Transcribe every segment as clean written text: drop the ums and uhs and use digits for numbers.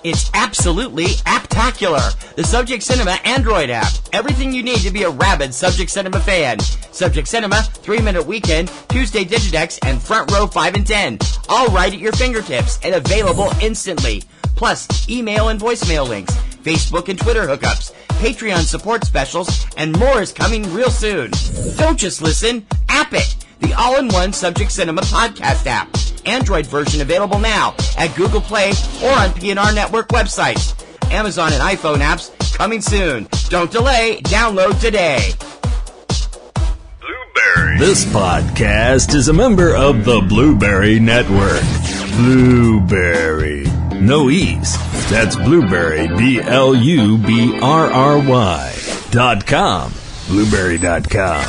It's absolutely apptacular. The Subject Cinema Android app. Everything you need to be a rabid Subject Cinema fan. Subject Cinema, 3-Minute Weekend, Tuesday Digidex, and Front Row 5 and 10. All right at your fingertips and available instantly. Plus, email and voicemail links, Facebook and Twitter hookups, Patreon support specials, and more is coming real soon. Don't just listen, app it. The all-in-one Subject Cinema podcast app. Android version available now at Google Play or on PNR Network websites. Amazon and iPhone apps coming soon. Don't delay. Download today. Blueberry. This podcast is a member of the Blueberry Network. Blueberry. No E's. That's Blueberry, BLUBRRY.com. Blueberry.com.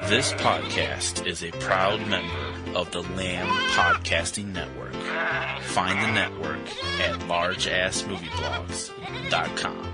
This podcast is a proud member of the Lamb Podcasting Network. Find the network at largeassmovieblogs.com.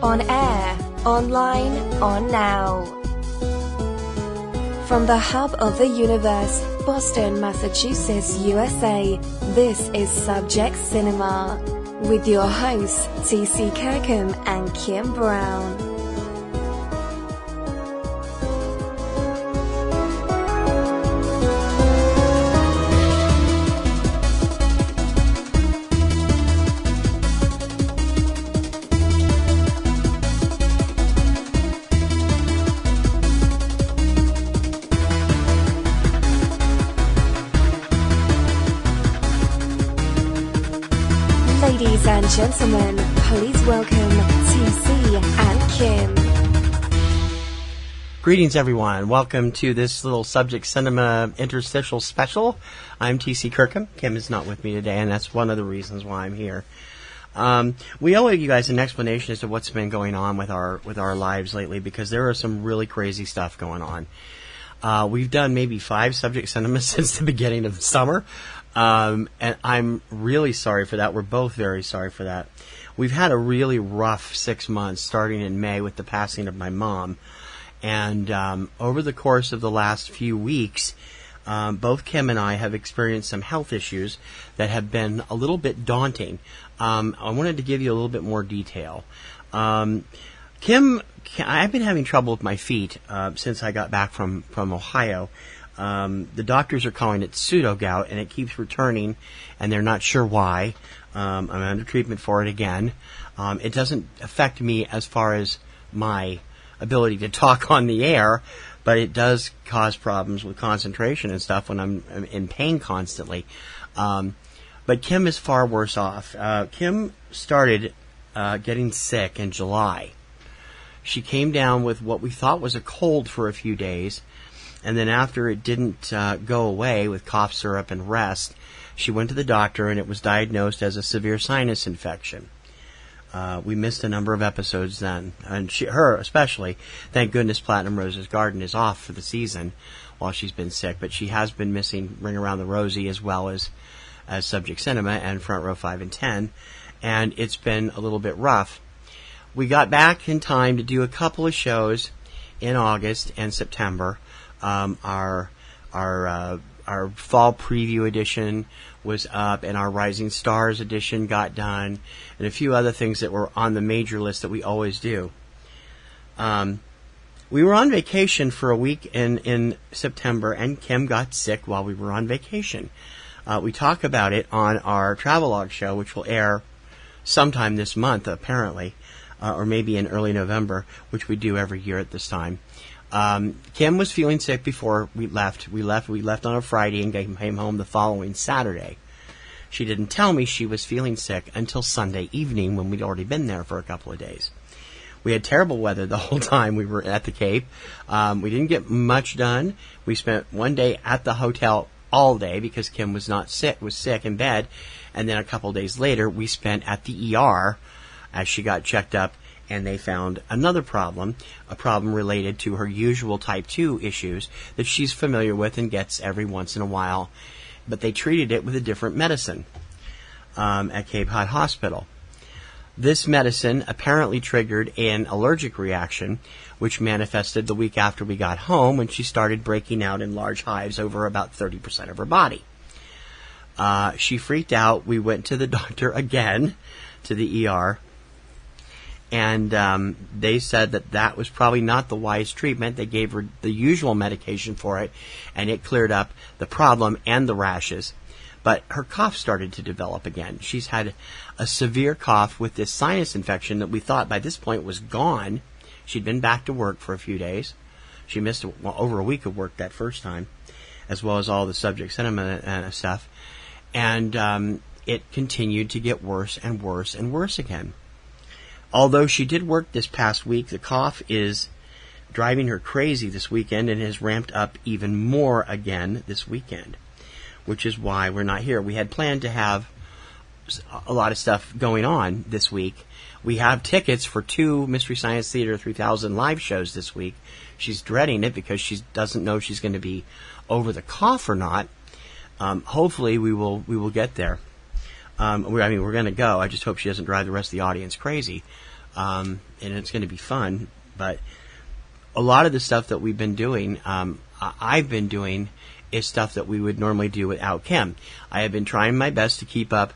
On air, online, on now. From the hub of the universe, Boston, Massachusetts, USA, this is Subject Cinema, with your hosts, T.C. Kirkham and Kim Brown. Ladies and gentlemen, please welcome TC and Kim. Greetings, everyone. Welcome to this little Subject Cinema interstitial special. I'm TC Kirkham. Kim is not with me today, and that's one of the reasons why I'm here. We owe you guys an explanation as to what's been going on with our lives lately, because there are some really crazy stuff going on. We've done maybe 5 Subject Cinemas since the beginning of the summer. And I'm really sorry for that. We're both very sorry for that. We've had a really rough 6 months, starting in May with the passing of my mom. And over the course of the last few weeks, both Kim and I have experienced some health issues that have been a little bit daunting. I wanted to give you a little bit more detail. Kim, I've been having trouble with my feet since I got back from Ohio. The doctors are calling it pseudo-gout, and it keeps returning, and they're not sure why. I'm under treatment for it again. It doesn't affect me as far as my ability to talk on the air, but it does cause problems with concentration and stuff when I'm in pain constantly. But Kim is far worse off. Kim started getting sick in July. She came down with what we thought was a cold for a few days. And then after it didn't go away with cough syrup and rest, she went to the doctor, and it was diagnosed as a severe sinus infection. We missed a number of episodes then, and her especially. Thank goodness Platinum Rose's Garden is off for the season while she's been sick, but she has been missing Ring Around the Rosie as well as Subject Cinema and Front Row 5 and 10, and it's been a little bit rough. We got back in time to do a couple of shows in August and September. Our fall preview edition was up, and our Rising Stars edition got done, and a few other things that were on the major list that we always do. We were on vacation for a week in September, and Kim got sick while we were on vacation. We talk about it on our Travelogue show, which will air sometime this month, apparently, or maybe in early November, which we do every year at this time. Kim was feeling sick before we left. We left on a Friday and came home the following Saturday. She didn't tell me she was feeling sick until Sunday evening, when we'd already been there for a couple of days. We had terrible weather the whole time we were at the Cape. We didn't get much done. We spent one day at the hotel all day because Kim was sick in bed. And then a couple days later, we spent at the ER as she got checked up, and they found another problem, a problem related to her usual type 2 issues that she's familiar with and gets every once in a while. But they treated it with a different medicine at Cape Cod Hospital. This medicine apparently triggered an allergic reaction, which manifested the week after we got home when she started breaking out in large hives over about 30% of her body. She freaked out. We went to the doctor again, to the ER, and they said that was probably not the wise treatment. They gave her the usual medication for it, and it cleared up the problem and the rashes. But her cough started to develop again. She's had a severe cough with this sinus infection that we thought by this point was gone. She'd been back to work for a few days. She missed over a week of work that first time, as well as all the subject cinema stuff. And it continued to get worse and worse and worse again. Although she did work this past week, the cough is driving her crazy this weekend and has ramped up even more again this weekend, which is why we're not here. We had planned to have a lot of stuff going on this week. We have tickets for 2 Mystery Science Theater 3000 live shows this week. She's dreading it because she doesn't know if she's going to be over the cough or not. Hopefully we will get there. We're going to go. I just hope she doesn't drive the rest of the audience crazy. And it's going to be fun. But a lot of the stuff that we've been doing, I've been doing, is stuff that we would normally do without Kim. I have been trying my best to keep up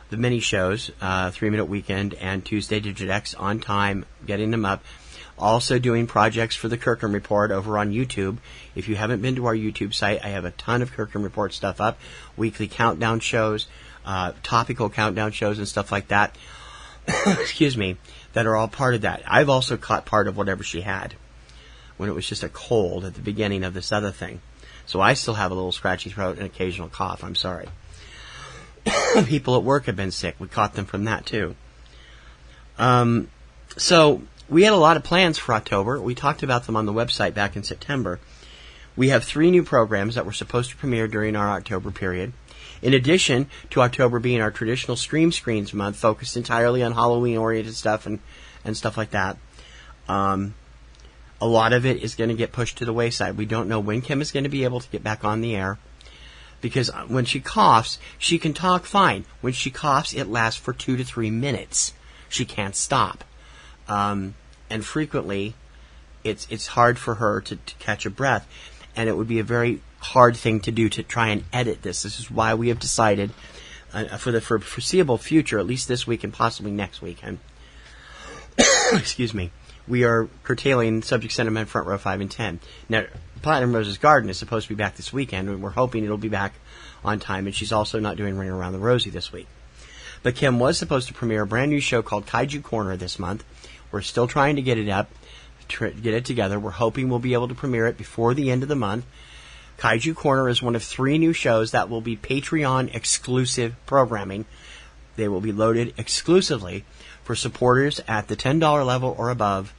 the mini shows, 3 Minute Weekend and Tuesday Digidex on time, getting them up. Also doing projects for the Kirkham Report over on YouTube. If you haven't been to our YouTube site, I have a ton of Kirkham Report stuff up. Weekly countdown shows, topical countdown shows and stuff like that. Excuse me, that are all part of that. I've also caught part of whatever she had when it was just a cold at the beginning of this other thing. So I still have a little scratchy throat and occasional cough. I'm sorry. People at work have been sick. We caught them from that too. So we had a lot of plans for October. We talked about them on the website back in September. We have 3 new programs that were supposed to premiere during our October period. In addition to October being our traditional Stream Screens month, focused entirely on Halloween-oriented stuff and stuff like that, a lot of it is going to get pushed to the wayside. We don't know when Kim is going to be able to get back on the air, because when she coughs, she can talk fine. When she coughs, it lasts for 2 to 3 minutes. She can't stop. And frequently, it's hard for her to catch a breath, and it would be a very hard thing to do to try and edit this. This is why we have decided for the foreseeable future, at least this week and possibly next weekend, excuse me, we are curtailing Subject Cinema and Front Row 5 and 10. Now, Platinum Rose's Garden is supposed to be back this weekend, and we're hoping it'll be back on time, and she's also not doing Ring Around the Rosie this week. But Kim was supposed to premiere a brand new show called Kaiju Corner this month. We're still trying to get it up, get it together. We're hoping we'll be able to premiere it before the end of the month. Kaiju Corner is one of 3 new shows that will be Patreon exclusive programming. They will be loaded exclusively for supporters at the $10 level or above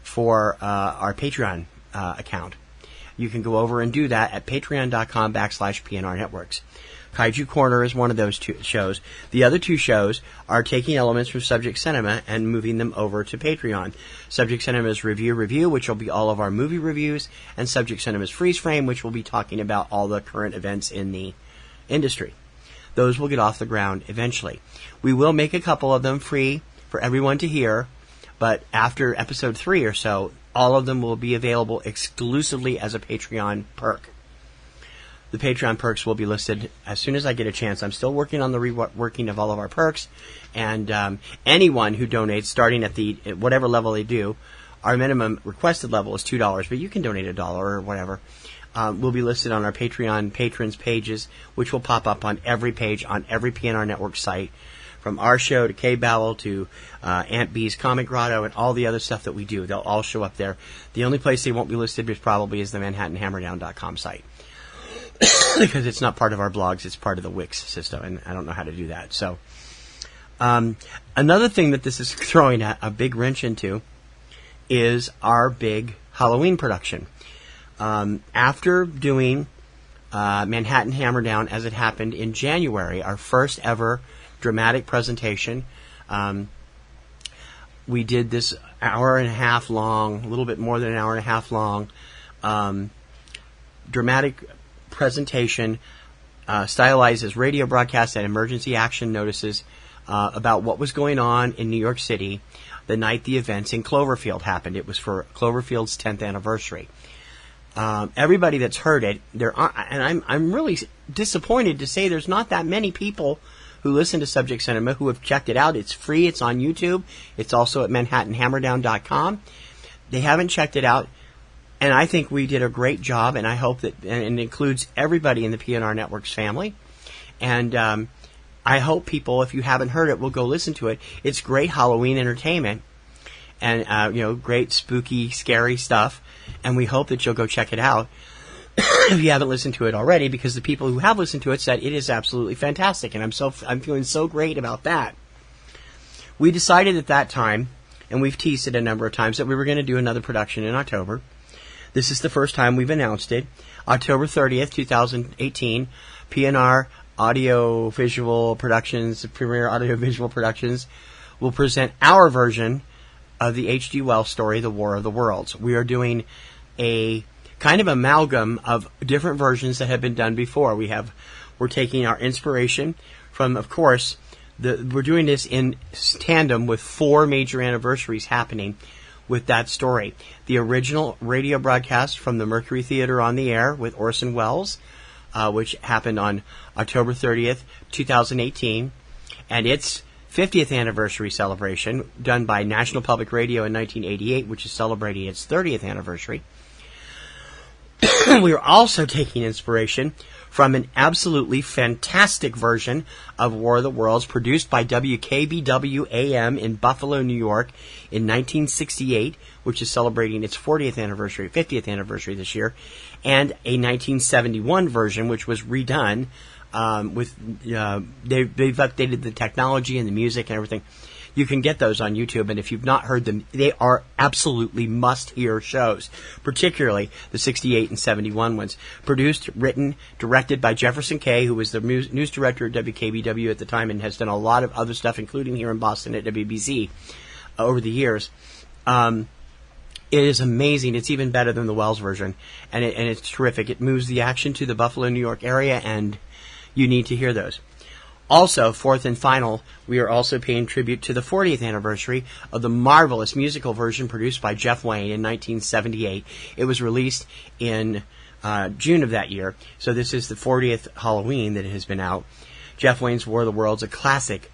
for our Patreon account. You can go over and do that at patreon.com/PNRNetworks. Kaiju Corner is one of those 2 shows. The other 2 shows are taking elements from Subject Cinema and moving them over to Patreon. Subject Cinema's Review, which will be all of our movie reviews, and Subject Cinema's Freeze Frame, which will be talking about all the current events in the industry. Those will get off the ground eventually. We will make a couple of them free for everyone to hear, but after episode 3 or so, all of them will be available exclusively as a Patreon perk. The Patreon perks will be listed as soon as I get a chance. I'm still working on the reworking of all of our perks, and anyone who donates, starting at whatever level they do, our minimum requested level is $2, but you can donate $1 or whatever, will be listed on our Patreon patrons pages, which will pop up on every page on every PNR Network site, from our show to Cavebabble to Aunt B's Comic Grotto and all the other stuff that we do. They'll all show up there. The only place they won't be listed is probably the ManhattanHammerdown.com site. Because it's not part of our blogs, it's part of the Wix system, and I don't know how to do that. So, another thing that this is throwing a big wrench into is our big Halloween production. After doing Manhattan Hammerdown as it happened in January, our first ever dramatic presentation. We did this hour and a half long, a little bit more than an hour and a half long, dramatic presentation, stylized as radio broadcasts and emergency action notices about what was going on in New York City the night the events in Cloverfield happened. It was for Cloverfield's 10th anniversary. Everybody that's heard it, and I'm really disappointed to say there's not that many people who listen to Subject Cinema who have checked it out. It's free. It's on YouTube. It's also at ManhattanHammerdown.com. They haven't checked it out, and I think we did a great job, and I hope that, and it includes everybody in the PNRNetworks family, and I hope people, if you haven't heard it, will go listen to it. It's great Halloween entertainment, and great spooky, scary stuff, and we hope that you'll go check it out if you haven't listened to it already, because the people who have listened to it said it is absolutely fantastic, and I'm feeling so great about that. We decided at that time, and we've teased it a number of times, that we were going to do another production in October. This is the first time we've announced it. October 30th, 2018, PNR Audiovisual Productions, Premier Audiovisual Productions, will present our version of the H.G. Wells story, The War of the Worlds. We are doing a kind of amalgam of different versions that have been done before. We're taking our inspiration from, of course, we're doing this in tandem with 4 major anniversaries happening with that story. The original radio broadcast from the Mercury Theater on the Air with Orson Welles, which happened on October 30th, 2018, and its 50th anniversary celebration done by National Public Radio in 1988, which is celebrating its 30th anniversary. We are also taking inspiration from an absolutely fantastic version of War of the Worlds produced by WKBW AM in Buffalo, New York in 1968, which is celebrating its 50th anniversary this year, and a 1971 version which was redone they've updated the technology and the music and everything. You can get those on YouTube, and if you've not heard them, they are absolutely must-hear shows, particularly the 68 and 71 ones. Produced, written, directed by Jefferson Kay, who was the news director at WKBW at the time and has done a lot of other stuff, including here in Boston at WBZ over the years. It is amazing. It's even better than the Wells version, and it's terrific. It moves the action to the Buffalo, New York area, and you need to hear those. Also, fourth and final, we are also paying tribute to the 40th anniversary of the marvelous musical version produced by Jeff Wayne in 1978. It was released in June of that year, so this is the 40th Halloween that it has been out. Jeff Wayne's War of the Worlds, a classic,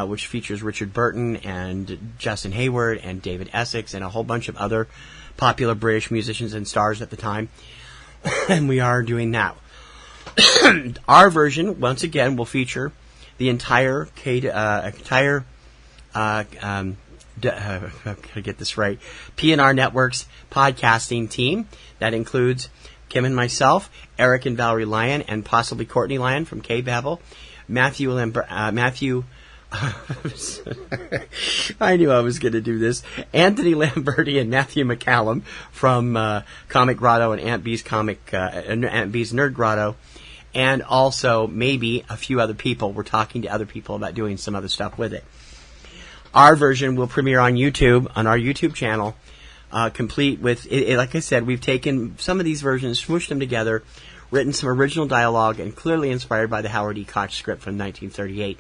which features Richard Burton and Justin Hayward and David Essex and a whole bunch of other popular British musicians and stars at the time. And we are doing that. Our version, once again, will feature the entire PNR Networks podcasting team. That includes Kim and myself, Eric and Valerie Lyon, and possibly Courtney Lyon from Cavebabble, Matthew I knew I was going to do this. Anthony Lamberti and Matthew McCallum from Comic Grotto and Aunt B's Nerd Grotto, and also maybe a few other people. We're talking to other people about doing some other stuff with it. Our version will premiere on YouTube, on our YouTube channel, complete with, like I said, we've taken some of these versions, smooshed them together, written some original dialogue, and clearly inspired by the Howard E. Koch script from 1938.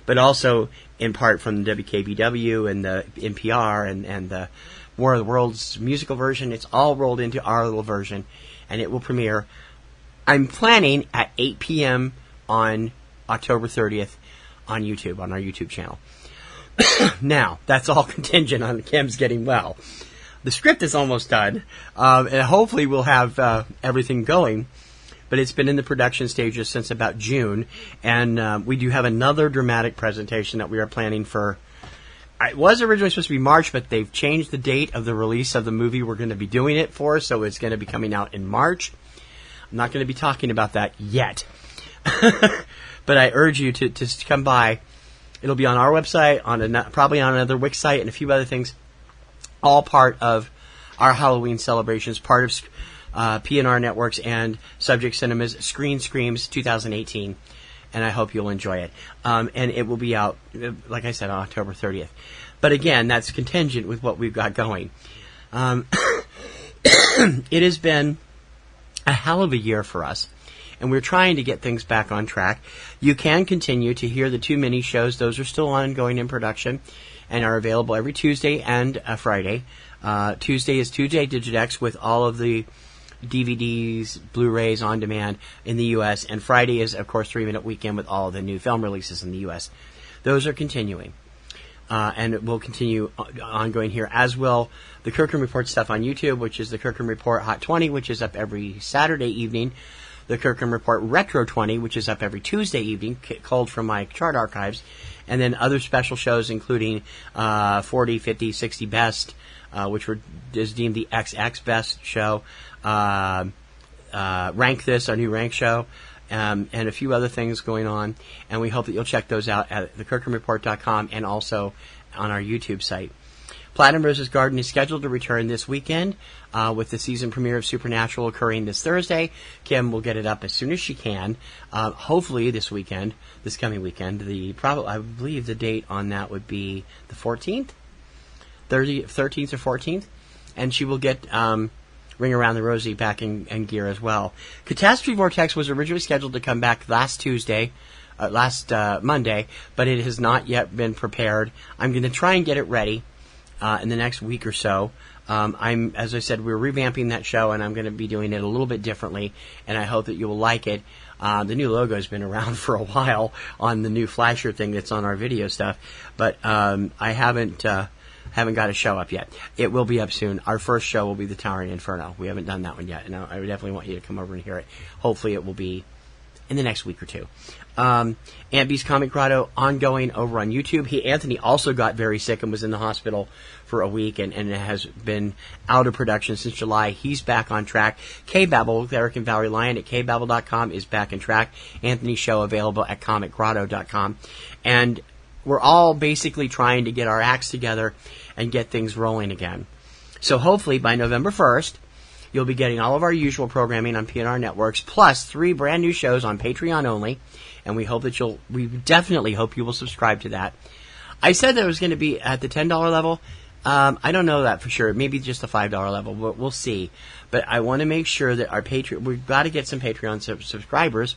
But also in part from the WKBW and the NPR and the War of the Worlds musical version. It's all rolled into our little version, and it will premiere, I'm planning, at 8 p.m. on October 30th on YouTube, on our YouTube channel. Now, that's all contingent on Kim's getting well. The script is almost done, and hopefully we'll have everything going. But it's been in the production stages since about June, and we do have another dramatic presentation that we are planning for. It was originally supposed to be March, but they've changed the date of the release of the movie we're going to be doing it for, so it's going to be coming out in March. I'm not going to be talking about that yet. But I urge you to come by. It'll be on our website, probably on another Wix site, and a few other things. All part of our Halloween celebrations, part of PNR Networks and Subject Cinema's Screen Screams 2018. And I hope you'll enjoy it. And it will be out, like I said, on October 30th. But again, that's contingent with what we've got going. It has been a hell of a year for us, and we're trying to get things back on track. You can continue to hear the 2 mini shows. Those are still ongoing in production and are available every Tuesday and Friday. Tuesday is Tuesday Digidex with all of the DVDs, Blu-rays on demand in the U.S., and Friday is, of course, 3 Minute Weekend with all of the new film releases in the U.S. Those are continuing. And it will continue ongoing here, as will the Kirkham Report stuff on YouTube, which is the Kirkham Report Hot 20, which is up every Saturday evening. The Kirkham Report Retro 20, which is up every Tuesday evening, culled from my chart archives. And then other special shows, including 40, 50, 60 Best, which is deemed the XX Best show. Rank This, our new Rank show. And a few other things going on, and we hope that you'll check those out at thekirkhamreport.com and also on our YouTube site. Platinum Rose's Garden is scheduled to return this weekend with the season premiere of Supernatural occurring this Thursday. Kim will get it up as soon as she can, hopefully this coming weekend. I believe the date on that would be the 13th or 14th, and she will get Ring Around the Rosie back in gear as well. Catastrophe Vortex was originally scheduled to come back last Monday, but it has not yet been prepared. I'm going to try and get it ready in the next week or so. As I said, we're revamping that show, and I'm going to be doing it a little bit differently, and I hope that you will like it. The new logo has been around for a while on the new flasher thing that's on our video stuff, but I haven't got a show up yet. It will be up soon. Our first show will be The Towering Inferno. We haven't done that one yet, and I would definitely want you to come over and hear it. Hopefully it will be in the next week or two. Aunt B's Comic Grotto ongoing over on YouTube. Anthony also got very sick and was in the hospital for a week and has been out of production since July. He's back on track. Cavebabble with Eric and Valerie Lyon at cavebabble.com is back on track. Anthony's show available at comicgrotto.com. And we're all basically trying to get our acts together and get things rolling again. So hopefully by November 1st, you'll be getting all of our usual programming on PNR Networks, plus 3 brand new shows on Patreon only. And we definitely hope you will subscribe to that. I said that it was going to be at the $10 level. I don't know that for sure. Maybe just the $5 level. We'll see. But I want to make sure that we've got to get some Patreon subscribers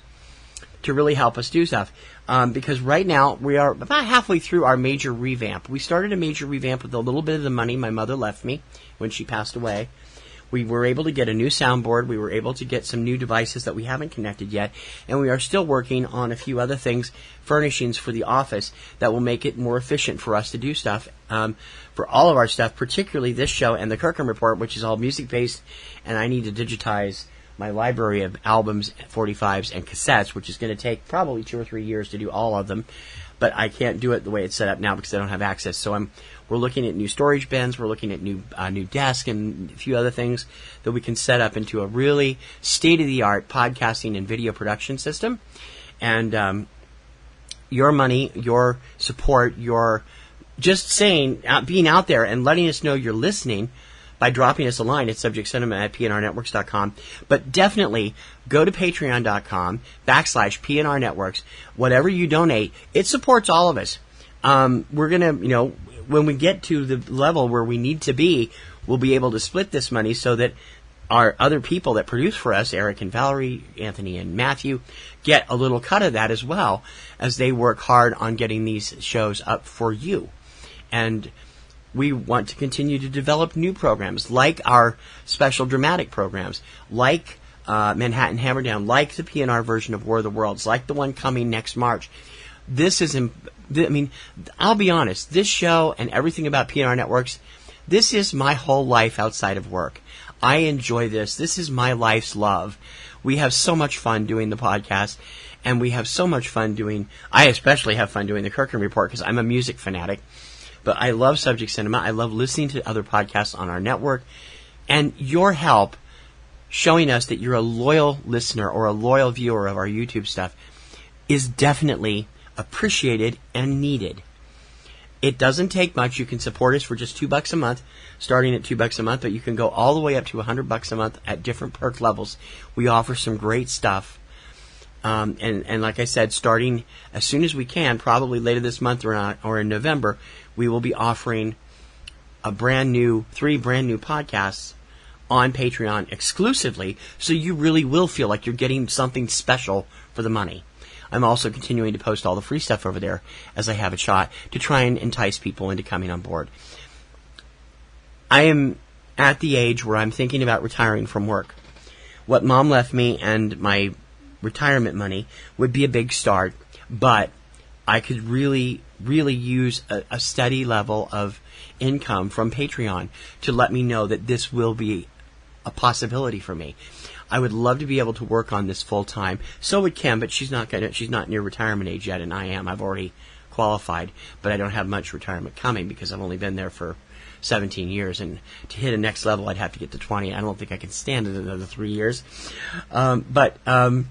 to really help us do stuff. Because right now, we are about halfway through our major revamp. We started a major revamp with a little bit of the money my mother left me when she passed away. We were able to get a new soundboard. We were able to get some new devices that we haven't connected yet. And we are still working on a few other things, furnishings for the office, that will make it more efficient for us to do stuff. For all of our stuff, particularly this show and the Kirkham Report, which is all music-based, and I need to digitize my library of albums, 45s, and cassettes, which is going to take probably 2 or 3 years to do all of them. But I can't do it the way it's set up now because I don't have access. So we're looking at new storage bins. We're looking at new desk and a few other things that we can set up into a really state-of-the-art podcasting and video production system. And your money, your support, your just being out there and letting us know you're listening by dropping us a line at subjectcinema@pnrnetworks.com. But definitely go to patreon.com/PNRNetworks. Whatever you donate, it supports all of us. We're going to, when we get to the level where we need to be, we'll be able to split this money so that our other people that produce for us, Eric and Valerie, Anthony and Matthew, get a little cut of that as well as they work hard on getting these shows up for you. And we want to continue to develop new programs, like our special dramatic programs, like Manhattan Hammerdown, like the PNR version of War of the Worlds, like the one coming next March. I'll be honest, this show and everything about PNR Networks, this is my whole life outside of work. I enjoy this. This is my life's love. We have so much fun doing the podcast, and we have so much fun I especially have fun doing the Kirkham Report because I'm a music fanatic. But I love Subject Cinema. I love listening to other podcasts on our network. And your help showing us that you're a loyal listener or a loyal viewer of our YouTube stuff is definitely appreciated and needed. It doesn't take much. You can support us for just $2 a month, starting at $2 a month, but you can go all the way up to $100 a month at different perk levels. We offer some great stuff. And like I said, starting as soon as we can, probably later this month or in November, we will be offering three brand new podcasts on Patreon exclusively, so you really will feel like you're getting something special for the money. I'm also continuing to post all the free stuff over there as I have a shot to try and entice people into coming on board. I am at the age where I'm thinking about retiring from work. What Mom left me and my retirement money would be a big start, but I could really use a steady level of income from Patreon to let me know that this will be a possibility for me. I would love to be able to work on this full time. So would Kim, but she's not near retirement age yet, and I am. I've already qualified, but I don't have much retirement coming because I've only been there for 17 years, and to hit a next level, I'd have to get to 20. I don't think I can stand it another 3 years. But I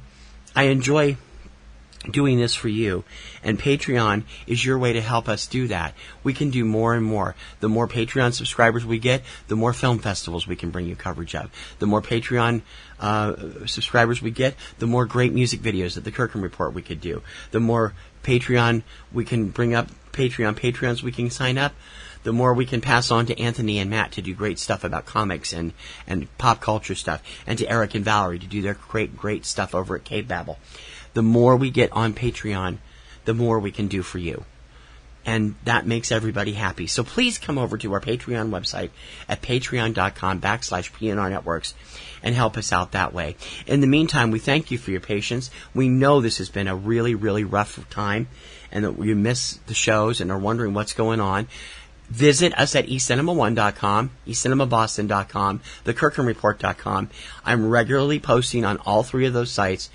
enjoy doing this for you, and Patreon is your way to help us do that. We can do more and more. The more Patreon subscribers we get, the more film festivals we can bring you coverage of. The more Patreon subscribers we get, the more great music videos at the Kirkham Report we could do. The more Patreon we can bring up, Patreons we can sign up, the more we can pass on to Anthony and Matt to do great stuff about comics and pop culture stuff, and to Eric and Valerie to do their great stuff over at Cavebabble. The more we get on Patreon, the more we can do for you. And that makes everybody happy. So please come over to our Patreon website at patreon.com/PNRNetworks and help us out that way. In the meantime, we thank you for your patience. We know this has been a really, really rough time and that you miss the shows and are wondering what's going on. Visit us at eCinemaOne.com, eCinemaBoston.com, thekirkhamreport.com. I'm regularly posting on all three of those sites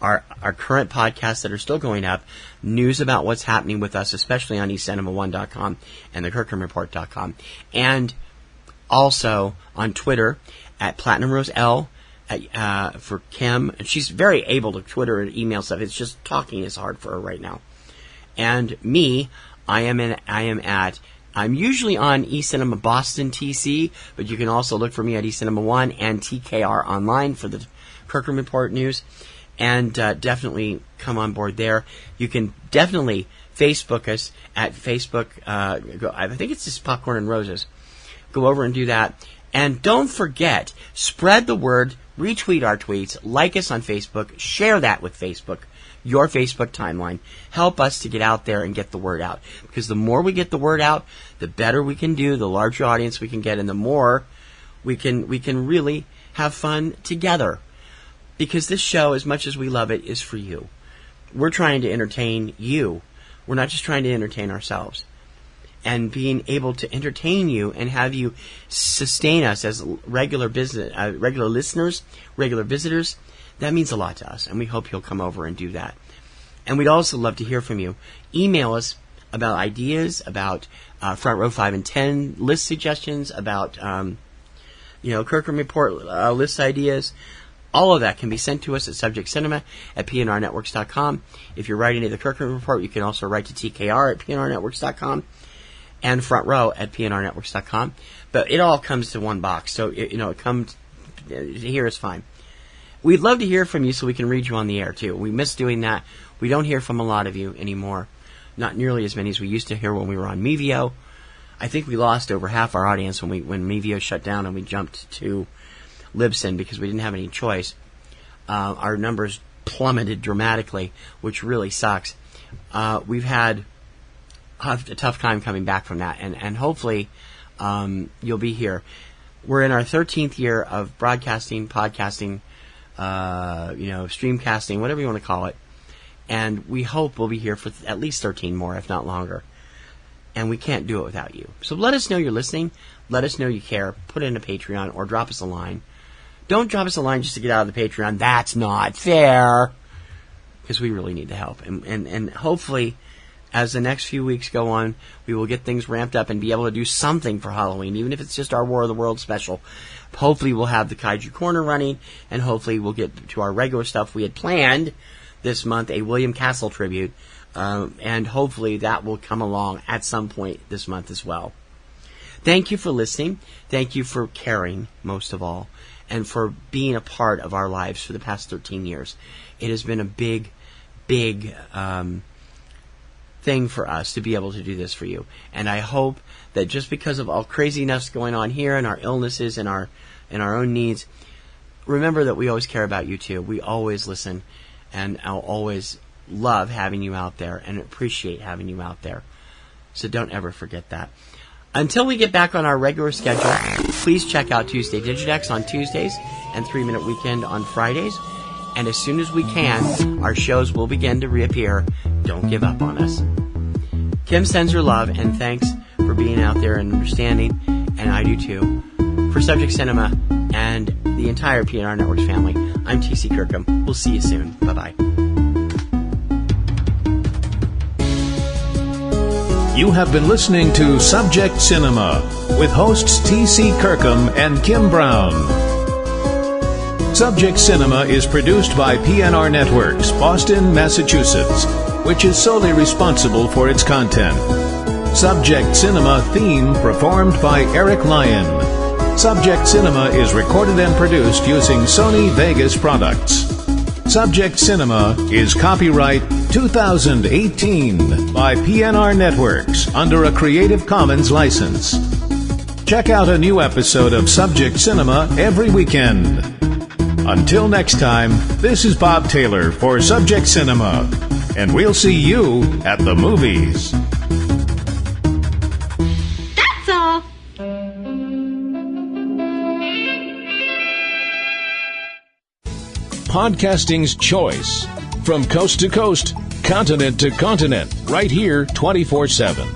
our current podcasts that are still going up, news about what's happening with us, especially on eCinemaOne.com and thekirkhamreport.com. And also on Twitter at Platinum Rose L for Kim. And she's very able to Twitter and email stuff. It's just talking is hard for her right now. And me, I'm usually on eCinemaBoston TC, but you can also look for me at eCinemaOne and TKR Online for the Kirkham Report news. And definitely come on board there. You can definitely Facebook us at Facebook. I think it's just Popcorn and Roses. Go over and do that. And don't forget, spread the word, retweet our tweets, like us on Facebook, share that with Facebook, your Facebook timeline. Help us to get out there and get the word out. Because the more we get the word out, the better we can do, the larger audience we can get, and the more we can really have fun together. Because this show, as much as we love it, is for you. We're trying to entertain you. We're not just trying to entertain ourselves. And being able to entertain you and have you sustain us as regular listeners, regular visitors, that means a lot to us. And we hope you'll come over and do that. And we'd also love to hear from you. Email us about ideas, about Front Row 5 and 10 list suggestions, about Kirkham Report list ideas. All of that can be sent to us at subjectcinema@PNRNetworks.com. If you're writing to the Kirkham Report, you can also write to TKR at PNRNetworks.com and Front Row at PNRNetworks.com. But it all comes to one box, so it comes here is fine. We'd love to hear from you so we can read you on the air too. We miss doing that. We don't hear from a lot of you anymore, not nearly as many as we used to hear when we were on Mevio. I think we lost over half our audience when Mevio shut down and we jumped to Libsyn because we didn't have any choice. Our numbers plummeted dramatically, which really sucks. We've had a tough time coming back from that, and hopefully you'll be here. We're in our 13th year of broadcasting, podcasting, streamcasting, whatever you want to call it, and we hope we'll be here for at least 13 more, if not longer. And we can't do it without you. So let us know you're listening. Let us know you care. Put in a Patreon or drop us a line. Don't drop us a line just to get out of the Patreon. That's not fair. Because we really need the help. And hopefully, as the next few weeks go on, we will get things ramped up and be able to do something for Halloween, even if it's just our War of the Worlds special. Hopefully we'll have the Kaiju Corner running, and hopefully we'll get to our regular stuff. We had planned this month a William Castle tribute And hopefully that will come along at some point this month as well. Thank you for listening. Thank you for caring, most of all, and for being a part of our lives for the past 13 years. It has been a big thing for us to be able to do this for you. And I hope that just because of all craziness going on here and our illnesses and our own needs, remember that we always care about you too. We always listen, and I'll always love having you out there and appreciate having you out there. So don't ever forget that. Until we get back on our regular schedule, please check out Tuesday Digidex on Tuesdays and 3 Minute Weekend on Fridays. And as soon as we can, our shows will begin to reappear. Don't give up on us. Kim sends her love and thanks for being out there and understanding, and I do too. For Subject Cinema and the entire PNR Networks family, I'm T.C. Kirkham. We'll see you soon. Bye-bye. You have been listening to Subject Cinema with hosts T.C. Kirkham and Kim Brown. Subject Cinema is produced by PNRNetworks, Boston, Massachusetts, which is solely responsible for its content. Subject Cinema theme performed by Eric Lyon. Subject Cinema is recorded and produced using Sony Vegas products. Subject Cinema is copyright 2018 by PNR Networks under a Creative Commons license. Check out a new episode of Subject Cinema every weekend. Until next time, this is Bob Taylor for Subject Cinema, and we'll see you at the movies. That's all. Podcasting's choice. From coast to coast, continent to continent, right here 24/7.